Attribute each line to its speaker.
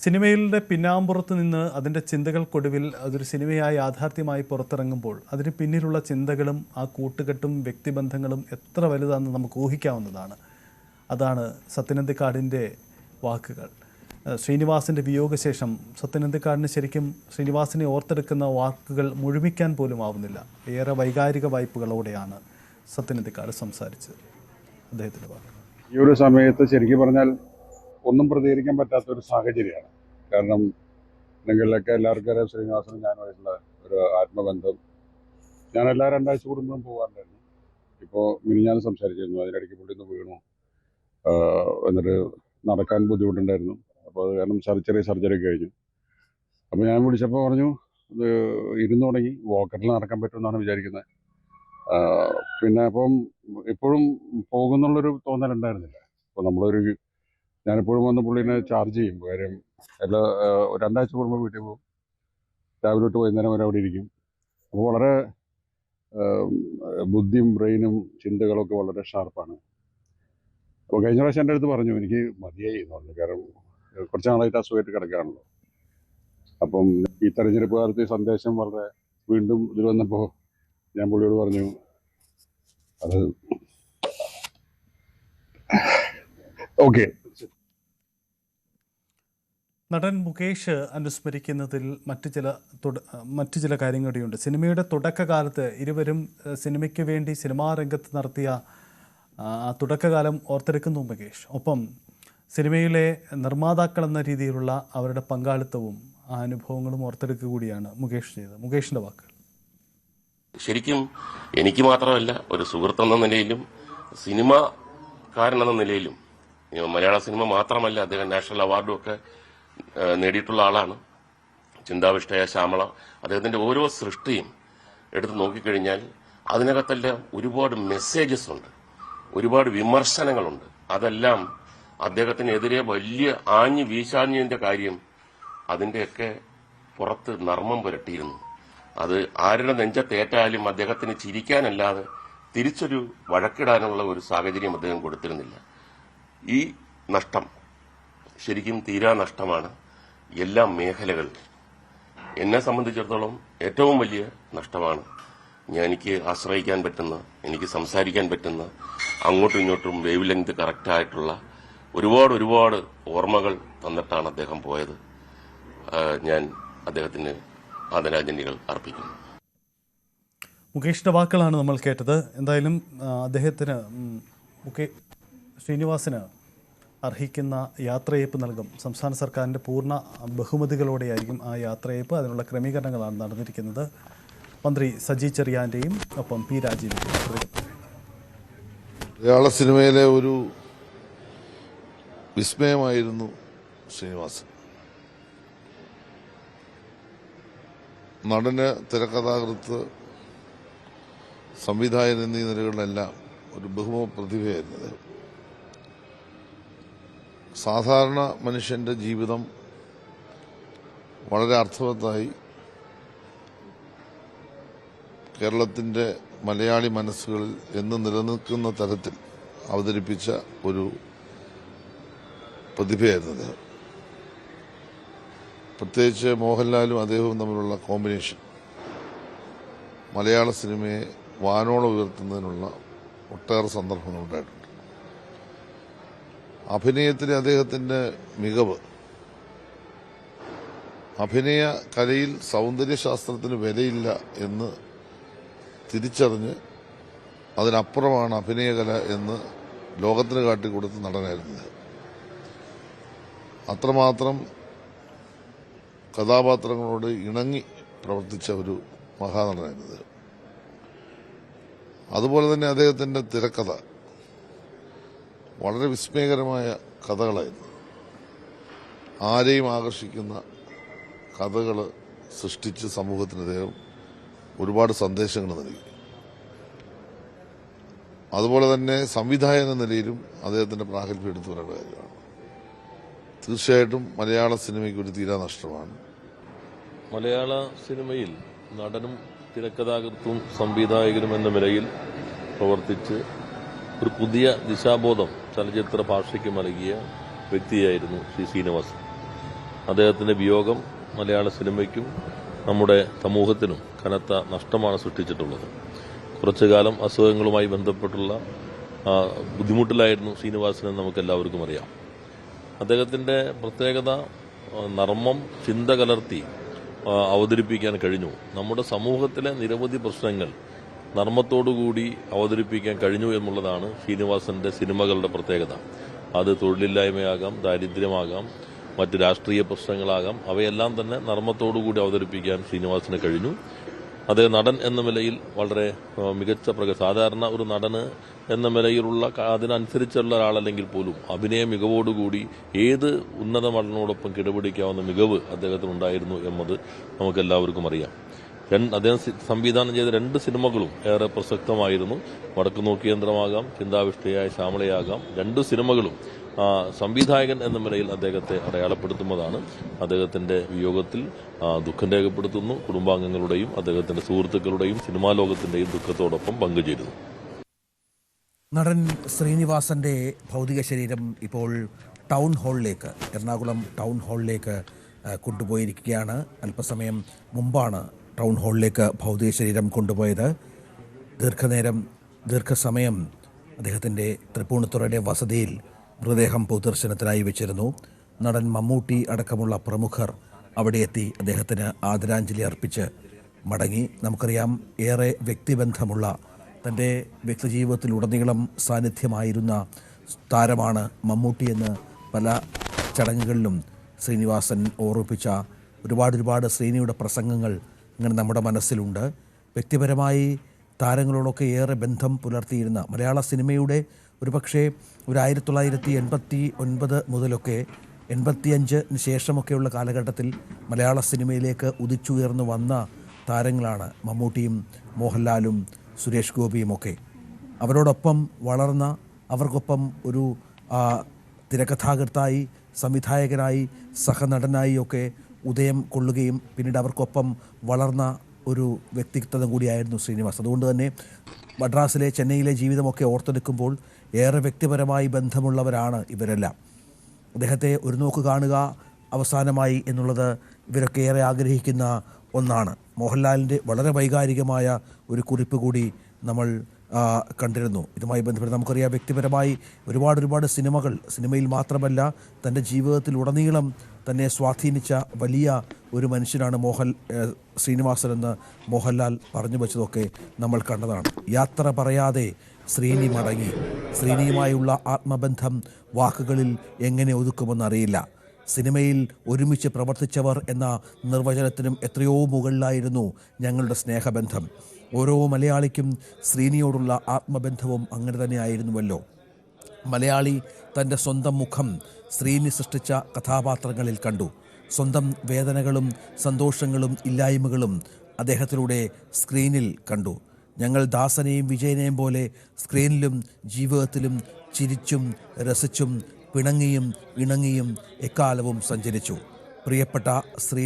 Speaker 1: സിനിമയിലെ പിന്നാമ്പുറത്ത് നിന്ന് അതിൻ്റെ ചിന്തകൾക്കൊടുവിൽ അതൊരു സിനിമയായി യാഥാർത്ഥ്യമായി പുറത്തിറങ്ങുമ്പോൾ അതിന് പിന്നിലുള്ള ചിന്തകളും ആ കൂട്ടുകെട്ടും വ്യക്തിബന്ധങ്ങളും എത്ര വലുതാണെന്ന് നമുക്ക് ഊഹിക്കാവുന്നതാണ്. അതാണ് സത്യനന്ദിക്കാടിൻ്റെ വാക്കുകൾ. ശ്രീനിവാസിൻ്റെ വിയോഗശേഷം സത്യനന്ദിക്കാടിന് ശരിക്കും ശ്രീനിവാസിനെ ഓർത്തെടുക്കുന്ന വാക്കുകൾ മുഴുമിക്കാൻ പോലും ആവുന്നില്ല. ഏറെ വൈകാരിക വായ്പകളോടെയാണ് സത്യനന്ദിക്കാട് സംസാരിച്ചത്. അദ്ദേഹത്തിൻ്റെ വാക്കുകൾ
Speaker 2: ഈ ഒരു സമയത്ത് ശരിക്കും പറഞ്ഞാൽ ഒന്നും പ്രതികരിക്കാൻ പറ്റാത്തൊരു സാഹചര്യമാണ്. കാരണം നിങ്ങളിലൊക്കെ എല്ലാവർക്കും അറിയാം ശ്രീനിവാസനും ഞാനുമായിട്ടുള്ള ഒരു ആത്മബന്ധം. ഞാൻ എല്ലാ 2 ആഴ്ച കൂടുമ്പോഴും പോകാറുണ്ടായിരുന്നു. ഇപ്പോൾ മിനിഞ്ഞാന്ന് സംസാരിച്ചിരുന്നു, അതിനിടയ്ക്ക് പുള്ളി ഒന്ന് വീണു, എന്നിട്ട് നടക്കാൻ ബുദ്ധിമുട്ടുണ്ടായിരുന്നു. അപ്പോൾ അത് കാരണം സർജറി കഴിഞ്ഞു. അപ്പോൾ ഞാൻ വിളിച്ചപ്പോൾ പറഞ്ഞു ഇത് ഇരുന്ന് തുടങ്ങി, വോക്കറിൽ നടക്കാൻ പറ്റുമെന്നാണ് വിചാരിക്കുന്നത്. പിന്നെ അപ്പം എപ്പോഴും പോകുന്നുള്ളൊരു തോന്നലുണ്ടായിരുന്നില്ല. അപ്പോൾ ഞാനെപ്പോഴും വന്ന് പുള്ളിനെ ചാർജ് ചെയ്യും. കാര്യം 2 ആഴ്ച കൂടുമ്പോൾ വീട്ടിൽ പോകും, രാവിലെ തൊട്ട് വൈകുന്നേരം വരെ അവിടെ ഇരിക്കും. അപ്പോൾ വളരെ ബുദ്ധിയും ബ്രെയിനും ചിന്തകളൊക്കെ വളരെ ഷാർപ്പാണ്. അപ്പോൾ കഴിഞ്ഞ പ്രാവശ്യം എൻ്റെ അടുത്ത് പറഞ്ഞു എനിക്ക് മതിയായി എന്ന് പറഞ്ഞു. കാരണം കുറച്ച് നാളായിട്ട് അസുഖമായിട്ട് കിടക്കുകയാണല്ലോ. അപ്പം ഈ തെരഞ്ഞെടുപ്പ് കാലത്ത് ഈ സന്ദേശം വളരെ വീണ്ടും ഇതിൽ വന്നപ്പോൾ ഞാൻ പുള്ളിയോട് പറഞ്ഞു അത് ഓക്കെ.
Speaker 1: നടൻ മുകേഷ് അനുസ്മരിക്കുന്നതിൽ മറ്റു ചില കാര്യങ്ങൾ കൂടിയുണ്ട്. സിനിമയുടെ തുടക്കകാലത്ത് ഇരുവരും സിനിമയ്ക്ക് വേണ്ടി സിനിമാ രംഗത്ത് നടത്തിയ തുടക്കകാലം ഓർത്തെടുക്കുന്നു മുകേഷ്. ഒപ്പം സിനിമയിലെ നിർമ്മാതാക്കൾ എന്ന രീതിയിലുള്ള അവരുടെ പങ്കാളിത്തവും ആ അനുഭവങ്ങളും ഓർത്തെടുക്കുക കൂടിയാണ് മുകേഷ് ചെയ്തത്. മുകേഷിൻ്റെ വാക്കുകൾ.
Speaker 3: ശരിക്കും എനിക്ക് മാത്രമല്ല, ഒരു സുഹൃത്തെന്ന നിലയിലും സിനിമാക്കാരനെന്ന നിലയിലും, മലയാള സിനിമ മാത്രമല്ല, അദ്ദേഹം നാഷണൽ അവാർഡും ഒക്കെ നേടിയിട്ടുള്ള ആളാണ്. ചിന്താവിഷ്ടയ ശ്യാമള, അദ്ദേഹത്തിന്റെ ഓരോ സൃഷ്ടിയും എടുത്ത് നോക്കിക്കഴിഞ്ഞാൽ അതിനകത്തെല്ലാം ഒരുപാട് മെസ്സേജസ് ഉണ്ട്, ഒരുപാട് വിമർശനങ്ങളുണ്ട്. അതെല്ലാം അദ്ദേഹത്തിനെതിരെ വലിയ ആഞ്ഞു വീശാഞ്ഞതിന്റെ കാര്യം അതിന്റെയൊക്കെ പുറത്ത് നർമ്മം പുരട്ടിയിരുന്നു. അത് ആരുടെ നെഞ്ചത്തേറ്റാലും അദ്ദേഹത്തിന് ചിരിക്കാനല്ലാതെ തിരിച്ചൊരു വഴക്കിടാനുള്ള ഒരു സാഹചര്യം അദ്ദേഹം കൊടുത്തിരുന്നില്ല. ഈ നഷ്ടം ശരിക്കും തീരാ നഷ്ടമാണ്. എല്ലാ മേഖലകളിലും എന്നെ സംബന്ധിച്ചിടത്തോളം ഏറ്റവും വലിയ നഷ്ടമാണ്. എനിക്ക് ആശ്രയിക്കാൻ പറ്റുന്ന, എനിക്ക് സംസാരിക്കാൻ പറ്റുന്ന, അങ്ങോട്ടും ഇങ്ങോട്ടും വേവ് ലെങ്ത് കറക്റ്റായിട്ടുള്ള ഒരുപാട് ഓർമ്മകൾ തന്നിട്ടാണ് അദ്ദേഹം പോയത്. ഞാൻ അദ്ദേഹത്തിന് ആദരാഞ്ജലികൾ അർപ്പിക്കുന്നു.
Speaker 1: മുകേഷിന്റെ വാക്കുകളാണ് നമ്മൾ കേട്ടത്. എന്തായാലും അദ്ദേഹത്തിന് ശ്രീനിവാസിന് അർഹിക്കുന്ന യാത്രയയപ്പ് നൽകും. സംസ്ഥാന സർക്കാരിൻ്റെ പൂർണ്ണ ബഹുമതികളോടെയായിരിക്കും ആ യാത്രയയപ്പ്. അതിനുള്ള ക്രമീകരണങ്ങളാണ് നടന്നിരിക്കുന്നത്. മന്ത്രി സജി ചെറിയാൻ്റെയും ഒപ്പം പി രാജീവിൻ്റെയും.
Speaker 4: മലയാള സിനിമയിലെ ഒരു വിസ്മയമായിരുന്നു ശ്രീനിവാസൻ. നടന്, തിരക്കഥാകൃത്ത്, സംവിധായകൻ എന്നീ നിലകളിലെല്ലാം ഒരു ബഹുമുഖ പ്രതിഭയായിരുന്നു അദ്ദേഹം. സാധാരണ മനുഷ്യന്റെ ജീവിതം വളരെ അർത്ഥവത്തായി കേരളത്തിന്റെ മലയാളി മനസ്സുകളിൽ എന്നും നിലനിൽക്കുന്ന തരത്തിൽ അവതരിപ്പിച്ച ഒരു പ്രതിഭയായിരുന്നു അദ്ദേഹം. പ്രത്യേകിച്ച് മോഹൻലാലും അദ്ദേഹവും തമ്മിലുള്ള കോമ്പിനേഷൻ മലയാള സിനിമയെ വാനോളം ഉയർത്തുന്നതിനുള്ള ഒട്ടേറെ സന്ദർഭങ്ങൾ ഉണ്ടായിട്ടുണ്ട്. അഭിനയത്തിലെ അദ്ദേഹത്തിന്റെ മികവ്, അഭിനയ കലയിൽ സൗന്ദര്യശാസ്ത്രത്തിന് വിലയില്ല എന്ന് തിരിച്ചറിഞ്ഞ് അതിനപ്പുറമാണ് അഭിനയകല എന്ന് ലോകത്തിന് കാട്ടിക്കൊടുത്ത നടനായിരുന്നത്. അത്രമാത്രം കഥാപാത്രങ്ങളോട് ഇണങ്ങി പ്രവർത്തിച്ച ഒരു മഹാനടനായിരുന്നത്. അതുപോലെ തന്നെ അദ്ദേഹത്തിന്റെ തിരക്കഥ വളരെ വിസ്മയകരമായ കഥകളായിരുന്നു. ആരെയും ആകർഷിക്കുന്ന കഥകൾ സൃഷ്ടിച്ച് സമൂഹത്തിന് അദ്ദേഹം ഒരുപാട് സന്ദേശങ്ങൾ നൽകി. അതുപോലെ തന്നെ സംവിധായക നിലയിലും അദ്ദേഹത്തിന്റെ പ്രാഗൽഭ്യം എടുത്തു വരേണ്ട കാര്യമാണ്. തീർച്ചയായിട്ടും മലയാള സിനിമയ്ക്ക് ഒരു തീരാ നഷ്ടമാണ്.
Speaker 5: മലയാള സിനിമയിൽ നടനും തിരക്കഥാകൃത്തും സംവിധായകനും എന്ന നിലയിൽ പ്രവർത്തിച്ച് ഒരു പുതിയ ദിശാബോധം ചലച്ചിത്ര ഭാഷയ്ക്ക് നൽകിയ വ്യക്തിയായിരുന്നു ശ്രീ ശ്രീനിവാസൻ. അദ്ദേഹത്തിൻ്റെ വിയോഗം മലയാള സിനിമയ്ക്കും നമ്മുടെ സമൂഹത്തിനും കനത്ത നഷ്ടമാണ് സൃഷ്ടിച്ചിട്ടുള്ളത്. കുറച്ചു കാലം അസുഖങ്ങളുമായി ബന്ധപ്പെട്ടുള്ള ബുദ്ധിമുട്ടിലായിരുന്നു ശ്രീനിവാസൻ എന്ന് നമുക്കെല്ലാവർക്കും അറിയാം. അദ്ദേഹത്തിൻ്റെ പ്രത്യേകത നർമ്മം ചിന്ത കലർത്തി അവതരിപ്പിക്കാൻ കഴിഞ്ഞു. നമ്മുടെ സമൂഹത്തിലെ നിരവധി പ്രശ്നങ്ങൾ നർമ്മത്തോടുകൂടി അവതരിപ്പിക്കാൻ കഴിഞ്ഞു എന്നുള്ളതാണ് ശ്രീനിവാസന്റെ സിനിമകളുടെ പ്രത്യേകത. അത് തൊഴിലില്ലായ്മയാകാം, ദാരിദ്ര്യമാകാം, മറ്റ് രാഷ്ട്രീയ പ്രശ്നങ്ങളാകാം, അവയെല്ലാം തന്നെ നർമ്മത്തോടുകൂടി അവതരിപ്പിക്കാൻ ശ്രീനിവാസന് കഴിഞ്ഞു. അദ്ദേഹം നടൻ എന്ന നിലയിൽ വളരെ മികച്ച സാധാരണ ഒരു നടന് എന്ന നിലയിലുള്ള അതിനനുസരിച്ചുള്ള ഒരാളല്ലെങ്കിൽ പോലും അഭിനയ മികവോടുകൂടി ഏത് ഉന്നത നടനോടൊപ്പം കിടപിടിക്കാവുന്ന മികവ് അദ്ദേഹത്തിനുണ്ടായിരുന്നു എന്നത് നമുക്കെല്ലാവർക്കും അറിയാം. അദ്ദേഹം സംവിധാനം ചെയ്ത 2 സിനിമകളും ഏറെ പ്രസക്തമായിരുന്നു. വടക്ക് നോക്കിയന്ത്രമാകാം, ചിന്താവിഷ്ടയായ ശ്യാമളയാകാം. 2 സിനിമകളും സംവിധായകൻ എന്ന നിലയിൽ അദ്ദേഹത്തെ അടയാളപ്പെടുത്തുന്നതാണ്. അദ്ദേഹത്തിന്റെ വിയോഗത്തിൽ ദുഃഖം രേഖപ്പെടുത്തുന്നു. കുടുംബാംഗങ്ങളുടെയും അദ്ദേഹത്തിന്റെ സുഹൃത്തുക്കളുടെയും സിനിമാ ലോകത്തിന്റെയും ദുഃഖത്തോടൊപ്പം പങ്കുചേരുന്നു.
Speaker 6: നടൻ ശ്രീനിവാസന്റെ ഭൗതിക ശരീരം ഇപ്പോൾ ടൗൺ ഹാളിലേക്ക്, എറണാകുളം ടൗൺ ഹാളിലേക്ക് കൊണ്ടുപോയിരിക്കുകയാണ്. അല്പസമയം മുമ്പാണ് ടൗൺ ഹാളിലേക്ക് ഭൗതിക ശരീരം കൊണ്ടുപോയത്. ദീർഘസമയം അദ്ദേഹത്തിൻ്റെ തൃപ്പൂണിത്തുറയിലെ വസതിയിൽ മൃതദേഹം പൊതുദർശനത്തിനായി വെച്ചിരുന്നു. നടൻ മമ്മൂട്ടി അടക്കമുള്ള പ്രമുഖർ അവിടെ എത്തി അദ്ദേഹത്തിന് ആദരാഞ്ജലി അർപ്പിച്ച് മടങ്ങി. നമുക്കറിയാം, ഏറെ വ്യക്തിബന്ധമുള്ള, തൻ്റെ വ്യക്തിജീവിതത്തിലുടനീളം സാന്നിധ്യമായിരുന്ന താരമാണ് മമ്മൂട്ടിയെന്ന് പല ചടങ്ങുകളിലും ശ്രീനിവാസൻ ഓർമ്മിപ്പിച്ച ഒരുപാട് ശ്രീനിയുടെ പ്രസംഗങ്ങൾ ഇങ്ങനെ നമ്മുടെ മനസ്സിലുണ്ട്. വ്യക്തിപരമായി താരങ്ങളോടൊക്കെ ഏറെ ബന്ധം പുലർത്തിയിരുന്ന, മലയാള സിനിമയുടെ ഒരുപക്ഷെ 1989 മുതലൊക്കെ 85 ശേഷമൊക്കെയുള്ള കാലഘട്ടത്തിൽ മലയാള സിനിമയിലേക്ക് ഉദിച്ചുയർന്നു വന്ന താരങ്ങളാണ് മമ്മൂട്ടിയും മോഹൻലാലും സുരേഷ് ഗോപിയുമൊക്കെ. അവരോടൊപ്പം വളർന്ന, അവർക്കൊപ്പം ഒരു തിരക്കഥാകൃത്തായി, സംവിധായകനായി, സഹനടനായി ഒക്കെ ഉദയം കൊള്ളുകയും പിന്നീട് അവർക്കൊപ്പം വളർന്ന ഒരു വ്യക്തിത്വം കൂടിയായിരുന്നു ശ്രീനിവാസ്. അതുകൊണ്ട് തന്നെ മദ്രാസിലെ, ചെന്നൈയിലെ ജീവിതമൊക്കെ ഓർത്തെടുക്കുമ്പോൾ ഏറെ വ്യക്തിപരമായി ബന്ധമുള്ളവരാണ് ഇവരെല്ലാം. അദ്ദേഹത്തെ ഒരു നോക്ക് കാണുക അവസാനമായി എന്നുള്ളത് ഇവരൊക്കെ ഏറെ ആഗ്രഹിക്കുന്ന ഒന്നാണ്. മോഹൻലാലിൻ്റെ വളരെ വൈകാരികമായ ഒരു കുറിപ്പ് കൂടി നമ്മൾ കണ്ടിരുന്നു. ഇതുമായി ബന്ധപ്പെട്ട് നമുക്കറിയാം, വ്യക്തിപരമായി ഒരുപാട് സിനിമയിൽ മാത്രമല്ല തൻ്റെ ജീവിതത്തിലുടനീളം തന്നെ സ്വാധീനിച്ച വലിയ ഒരു മനുഷ്യനാണ് ശ്രീനിവാസൻ എന്ന് മോഹൻലാൽ പറഞ്ഞു വച്ചതൊക്കെ നമ്മൾ കണ്ടതാണ്. യാത്ര പറയാതെ ശ്രീനി മടങ്ങി. ശ്രീനിയുമായുള്ള ആത്മബന്ധം വാക്കുകളിൽ എങ്ങനെ ഒതുക്കുമെന്നറിയില്ല. സിനിമയിൽ ഒരുമിച്ച് പ്രവർത്തിച്ചവർ എന്ന നിർവചനത്തിനും എത്രയോ മുകളിലായിരുന്നു ഞങ്ങളുടെ സ്നേഹബന്ധം. ഓരോ മലയാളിക്കും ശ്രീനിയോടുള്ള ആത്മബന്ധവും അങ്ങനെ തന്നെയായിരുന്നുവല്ലോ. മലയാളി തൻ്റെ സ്വന്തം മുഖം ശ്രീനി സൃഷ്ടിച്ച കഥാപാത്രങ്ങളിൽ കണ്ടു. സ്വന്തം വേദനകളും സന്തോഷങ്ങളും ഇല്ലായ്മകളും അദ്ദേഹത്തിലൂടെ സ്ക്രീനിൽ കണ്ടു. ഞങ്ങൾ ദാസനെയും വിജയനെയും പോലെ സ്ക്രീനിലും ജീവിതത്തിലും ചിരിച്ചും രസിച്ചും പിണങ്ങിയും ഇണങ്ങിയും എക്കാലവും സഞ്ചരിച്ചു. പ്രിയപ്പെട്ട ശ്രീ